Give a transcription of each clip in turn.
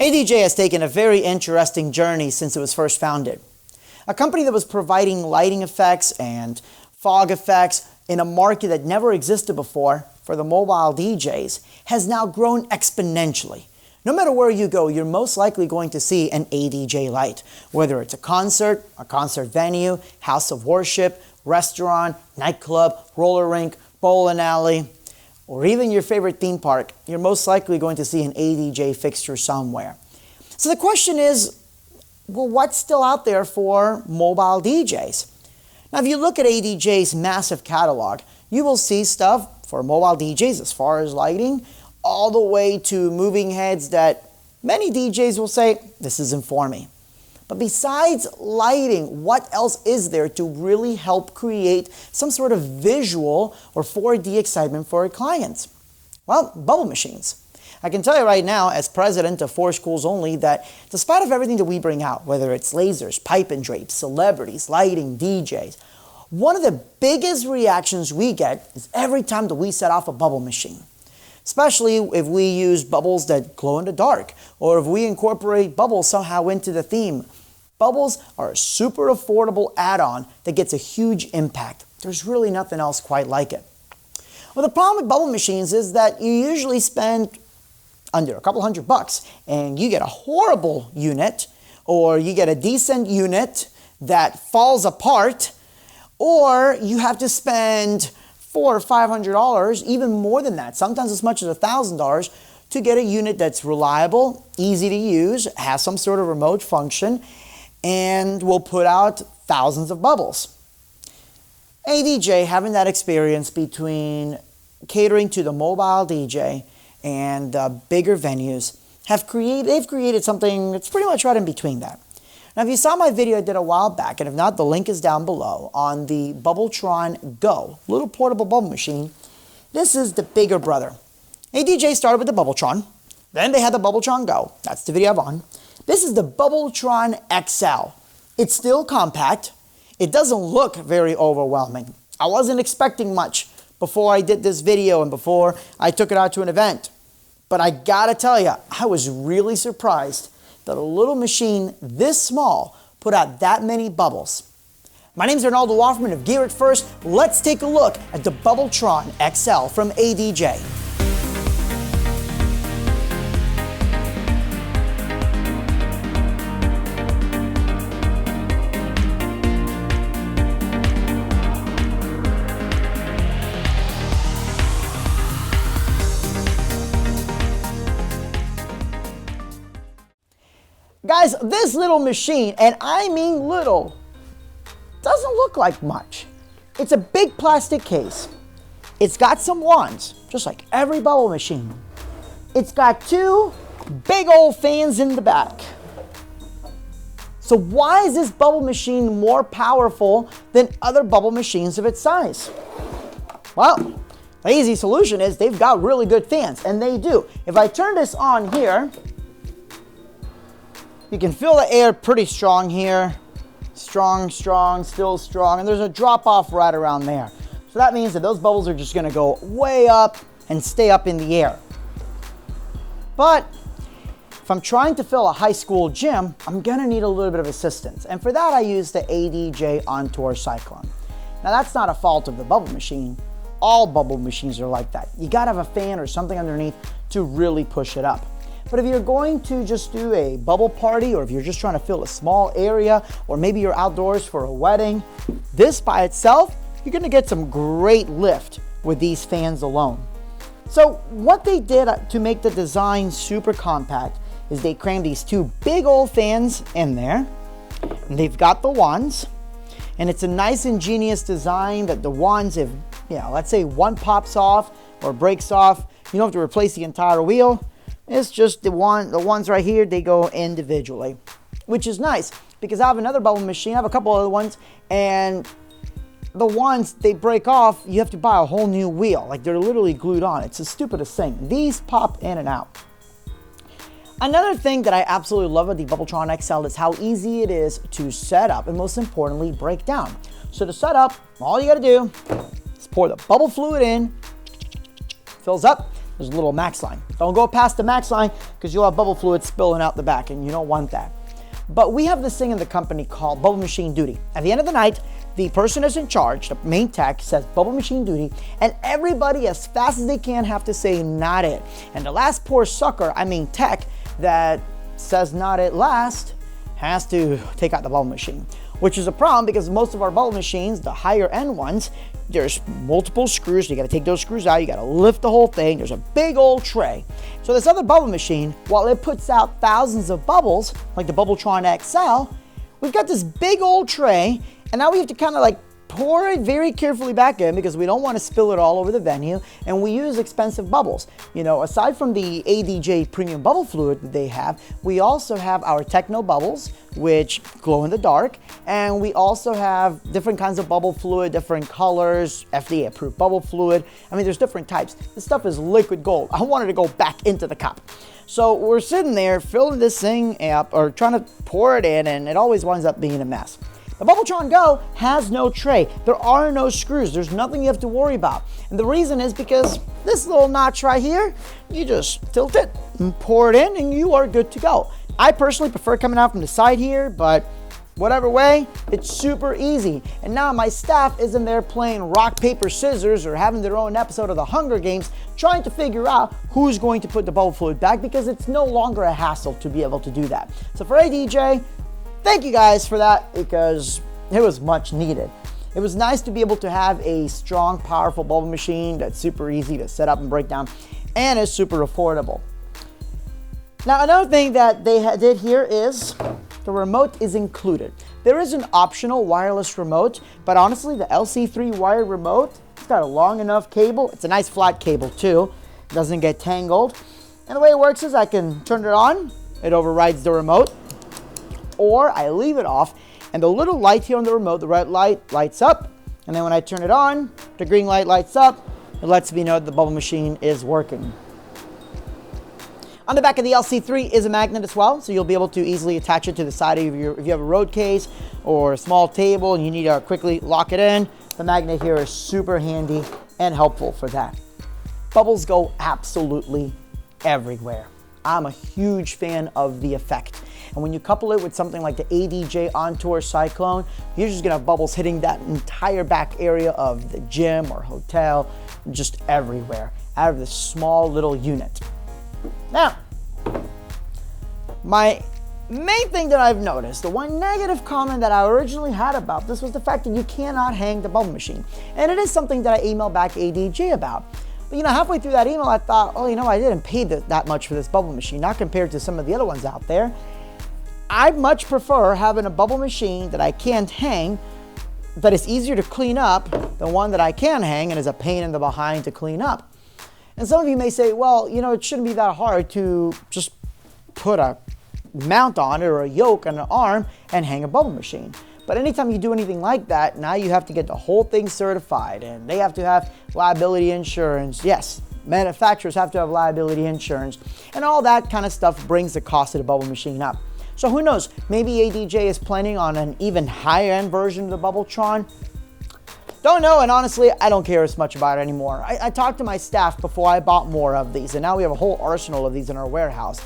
ADJ has taken a very interesting journey since it was first founded. A company that was providing lighting effects and fog effects in a market that never existed before for the mobile DJs has now grown exponentially. No matter where you go, you're most likely going to see an ADJ light, whether it's a concert venue, house of worship, restaurant, nightclub, roller rink, bowling alley, or even your favorite theme park. You're most likely going to see an ADJ fixture somewhere. So the question is, well, what's still out there for mobile DJs? Now, if you look at ADJ's massive catalog, you will see stuff for mobile DJs as far as lighting, all the way to moving heads that many DJs will say, this isn't for me. But besides lighting, what else is there to really help create some sort of visual or 4D excitement for our clients? Well, bubble machines. I can tell you right now, as president of 4 Schools Only, that despite of everything that we bring out, whether it's lasers, pipe and drapes, celebrities, lighting, DJs, one of the biggest reactions we get is every time that we set off a bubble machine. Especially if we use bubbles that glow in the dark, or if we incorporate bubbles somehow into the theme. Bubbles are a super affordable add-on that gets a huge impact. There's really nothing else quite like it. Well, the problem with bubble machines is that you usually spend under a couple $100 and you get a horrible unit, or you get a decent unit that falls apart, or you have to spend $400 or $500, even more than that, sometimes as much as $1,000, to get a unit that's reliable, easy to use, has some sort of remote function, and will put out thousands of bubbles. ADJ, having that experience between catering to the mobile DJ and bigger venues, they've created something that's pretty much right in between that. Now, if you saw my video I did a while back, and if not, the link is down below, on the Bubbletron Go, little portable bubble machine, this is the bigger brother. ADJ started with the Bubbletron, then they had the Bubbletron Go. That's the video I'm on. This is the Bubbletron XL. It's still compact. It doesn't look very overwhelming. I wasn't expecting much before I did this video and before I took it out to an event. But I gotta tell you, I was really surprised that a little machine this small put out that many bubbles. My name is Arnaldo Offerman of Gear It First. Let's take a look at the Bubbletron XL from ADJ. Guys, this little machine, and I mean little, doesn't look like much. It's a big plastic case. It's got some wands, just like every bubble machine. It's got 2 big old fans in the back. So why is this bubble machine more powerful than other bubble machines of its size? Well, the easy solution is they've got really good fans, and they do. If I turn this on here, you can feel the air pretty strong here. Strong, strong, still strong. And there's a drop off right around there. So that means that those bubbles are just gonna go way up and stay up in the air. But if I'm trying to fill a high school gym, I'm gonna need a little bit of assistance. And for that, I use the ADJ On-Tour Cyclone. Now, that's not a fault of the bubble machine. All bubble machines are like that. You gotta have a fan or something underneath to really push it up. But if you're going to just do a bubble party, or if you're just trying to fill a small area, or maybe you're outdoors for a wedding, this by itself, you're gonna get some great lift with these fans alone. So what they did to make the design super compact is they crammed these 2 big old fans in there, and they've got the wands, and it's a nice ingenious design that the wands, if, let's say one pops off or breaks off, you don't have to replace the entire wheel. It's just the ones right here, they go individually, which is nice because I have another bubble machine. I have a couple other ones, and the ones they break off, you have to buy a whole new wheel. Like, they're literally glued on. It's the stupidest thing. These pop in and out. Another thing that I absolutely love about the Bubbletron XL is how easy it is to set up and, most importantly, break down. So to set up, all you gotta do is pour the bubble fluid in, fills up. there's a little max line. Don't go past the max line because you'll have bubble fluid spilling out the back and you don't want that. But we have this thing in the company called bubble machine duty. At the end of the night, the person is in charge, the main tech, says bubble machine duty, and everybody as fast as they can have to say not it. And the last poor sucker, I mean tech, that says not it last has to take out the bubble machine, which is a problem because most of our bubble machines, the higher end ones, there's multiple screws. You got to take those screws out. You got to lift the whole thing. There's a big old tray. So this other bubble machine, while it puts out thousands of bubbles, like the Bubbletron XL, we've got this big old tray, and now we have to kind of like pour it very carefully back in because we don't want to spill it all over the venue, and we use expensive bubbles. You know, aside from the ADJ premium bubble fluid that they have, we also have our Techno bubbles, which glow in the dark, and we also have different kinds of bubble fluid, different colors, FDA approved bubble fluid. I mean, there's different types. This stuff is liquid gold. I wanted to go back into the cup. So we're sitting there filling this thing up or trying to pour it in, and it always winds up being a mess. The Bubbletron Go has no tray. There are no screws. There's nothing you have to worry about. And the reason is because this little notch right here, you just tilt it and pour it in and you are good to go. I personally prefer coming out from the side here, but whatever way, it's super easy. And now my staff isn't there playing rock, paper, scissors or having their own episode of the Hunger Games trying to figure out who's going to put the bubble fluid back because it's no longer a hassle to be able to do that. So for ADJ, thank you guys for that because it was much needed. It was nice to be able to have a strong, powerful bubble machine that's super easy to set up and break down and is super affordable. Now, another thing that they did here is the remote is included. There is an optional wireless remote, but honestly, the LC3 wired remote, it's got a long enough cable. It's a nice flat cable too. It doesn't get tangled. And the way it works is I can turn it on, it overrides the remote, or I leave it off, and the little light here on the remote, the red light, lights up, and then when I turn it on, the green light lights up. It lets me know that the bubble machine is working. On the back of the LC3 is a magnet as well, so you'll be able to easily attach it to the side of if you have a road case or a small table and you need to quickly lock it in. The magnet here is super handy and helpful for that. Bubbles go absolutely everywhere. I'm a huge fan of the effect. And when you couple it with something like the ADJ On-Tour Cyclone, you're just gonna have bubbles hitting that entire back area of the gym or hotel, just everywhere, out of this small little unit. Now, my main thing that I've noticed, the one negative comment that I originally had about this was the fact that you cannot hang the bubble machine. And it is something that I emailed back ADJ about. But you know, halfway through that email, I thought, oh, you know, I didn't pay that much for this bubble machine, not compared to some of the other ones out there. I much prefer having a bubble machine that I can't hang, that is easier to clean up than one that I can hang and is a pain in the behind to clean up. And some of you may say, well, you know, it shouldn't be that hard to just put a mount on it or a yoke on an arm and hang a bubble machine. But anytime you do anything like that, now you have to get the whole thing certified and they have to have liability insurance. Yes, manufacturers have to have liability insurance and all that kind of stuff brings the cost of the bubble machine up. So who knows, maybe ADJ is planning on an even higher end version of the Bubbletron. Don't know, and honestly, I don't care as much about it anymore. I talked to my staff before I bought more of these, and now we have a whole arsenal of these in our warehouse.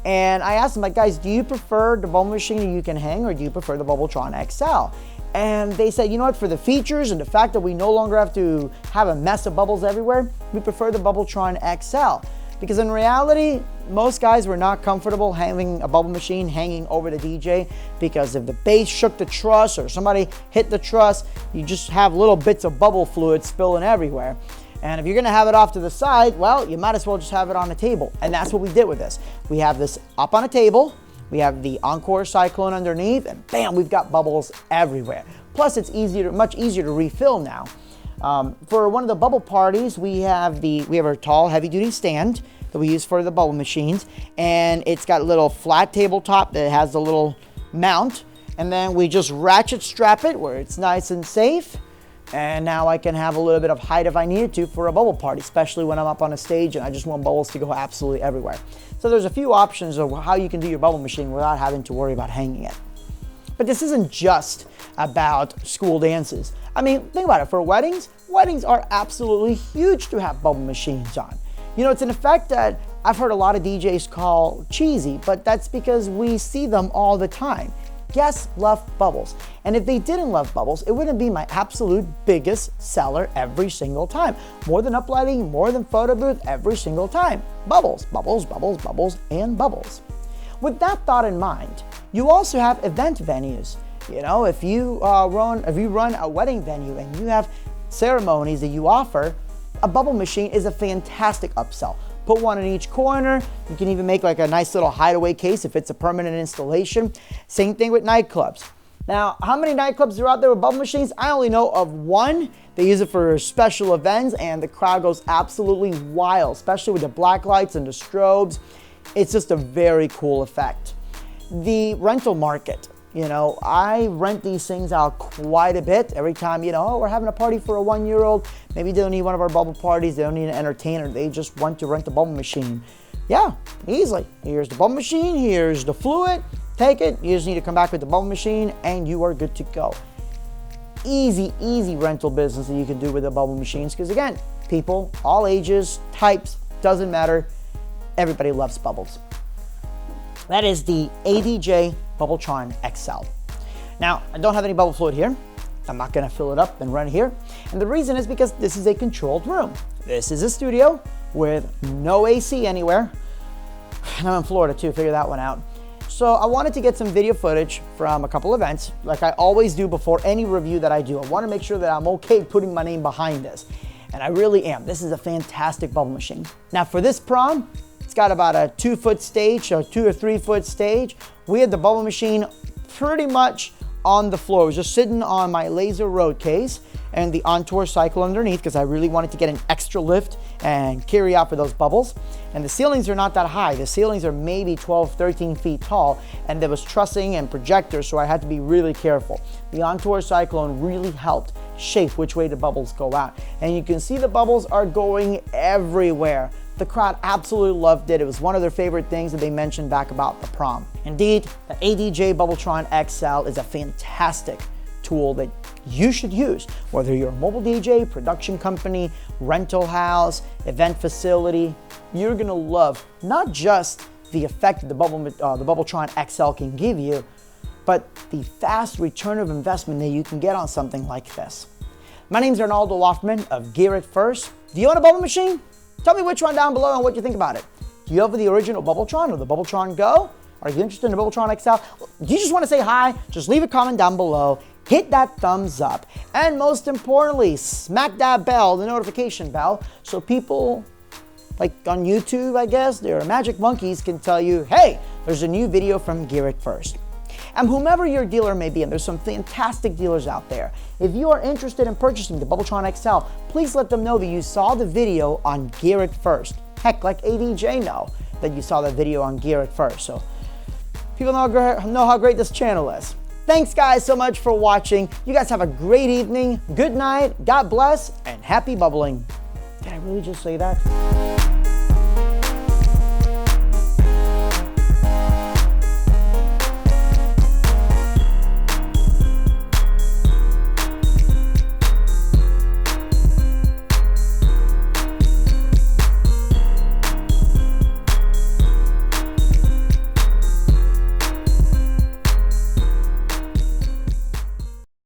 And I asked them, like, guys, do you prefer the bubble machine that you can hang, or do you prefer the Bubbletron XL? And they said, you know what, for the features and the fact that we no longer have to have a mess of bubbles everywhere, we prefer the Bubbletron XL. Because in reality, most guys were not comfortable having a bubble machine hanging over the DJ because if the bass shook the truss or somebody hit the truss, you just have little bits of bubble fluid spilling everywhere. And if you're gonna have it off to the side, well, you might as well just have it on the table. And that's what we did with this. We have this up on a table, we have the Encore Cyclone underneath, and bam, we've got bubbles everywhere. Plus, it's much easier to refill now. For one of the bubble parties, we have our tall, heavy-duty stand that we use for the bubble machines, and it's got a little flat tabletop that has a little mount, and then we just ratchet strap it where it's nice and safe. And now I can have a little bit of height if I needed to for a bubble party, especially when I'm up on a stage and I just want bubbles to go absolutely everywhere. So there's a few options of how you can do your bubble machine without having to worry about hanging it. But this isn't just about school dances. I mean, think about it. For weddings are absolutely huge to have bubble machines on. You know, it's an effect that I've heard a lot of DJs call cheesy, but that's because we see them all the time. Guests love bubbles. And if they didn't love bubbles, it wouldn't be my absolute biggest seller every single time. More than uplighting, more than photo booth, every single time. Bubbles, bubbles, bubbles, bubbles, and bubbles. With that thought in mind, you also have event venues. You know, if you run a wedding venue and you have ceremonies that you offer, a bubble machine is a fantastic upsell. Put one in each corner. You can even make like a nice little hideaway case if it's a permanent installation. Same thing with nightclubs. Now, how many nightclubs are out there with bubble machines? I only know of one. They use it for special events and the crowd goes absolutely wild, especially with the black lights and the strobes. It's just a very cool effect. The rental market. You know, I rent these things out quite a bit. Every time, you know, oh, we're having a party for a 1-year-old. Maybe they don't need one of our bubble parties. They don't need an entertainer. They just want to rent a bubble machine. Yeah, easily. Here's the bubble machine. Here's the fluid. Take it. You just need to come back with the bubble machine and you are good to go. Easy, easy rental business that you can do with the bubble machines. Because again, people, all ages, types, doesn't matter. Everybody loves bubbles. That is the ADJ Bubbletron XL. Now, I don't have any bubble fluid here. I'm not gonna fill it up and run here. And the reason is because this is a controlled room. This is a studio with no AC anywhere. And I'm in Florida too, figure that one out. So I wanted to get some video footage from a couple events, like I always do before any review that I do. I wanna make sure that I'm okay putting my name behind this. And I really am. This is a fantastic bubble machine. Now for this prom, it's got about a 2-foot stage, so 2 or 3 foot stage. We had the bubble machine pretty much on the floor. It was just sitting on my laser road case and the on-tour cycle underneath because I really wanted to get an extra lift and carry out for those bubbles. And the ceilings are not that high. The ceilings are maybe 12, 13 feet tall, and there was trussing and projectors, so I had to be really careful. The on-tour cyclone really helped shape which way the bubbles go out. And you can see the bubbles are going everywhere. The crowd absolutely loved it. It was one of their favorite things that they mentioned back about the prom. Indeed, the ADJ Bubbletron XL is a fantastic tool that you should use, whether you're a mobile DJ, production company, rental house, event facility. You're gonna love not just the effect that the Bubbletron XL can give you, but the fast return of investment that you can get on something like this. My name's Arnaldo Loftman of Gear It First. Do you own a bubble machine? Tell me which one down below and what you think about it. Do you have the original Bubbletron or the Bubbletron Go? Are you interested in the Bubbletron XL? Do you just want to say hi? Just leave a comment down below. Hit that thumbs up. And most importantly, smack that bell, the notification bell, so people like on YouTube, I guess, their magic monkeys can tell you, hey, there's a new video from Gear It First. And whomever your dealer may be, and there's some fantastic dealers out there, if you are interested in purchasing the Bubbletron XL, please let them know that you saw the video on Gear It First. Heck, like ADJ know that you saw the video on Gear It First. So people know how great this channel is. Thanks guys so much for watching. You guys have a great evening. Good night, God bless, and happy bubbling. Did I really just say that?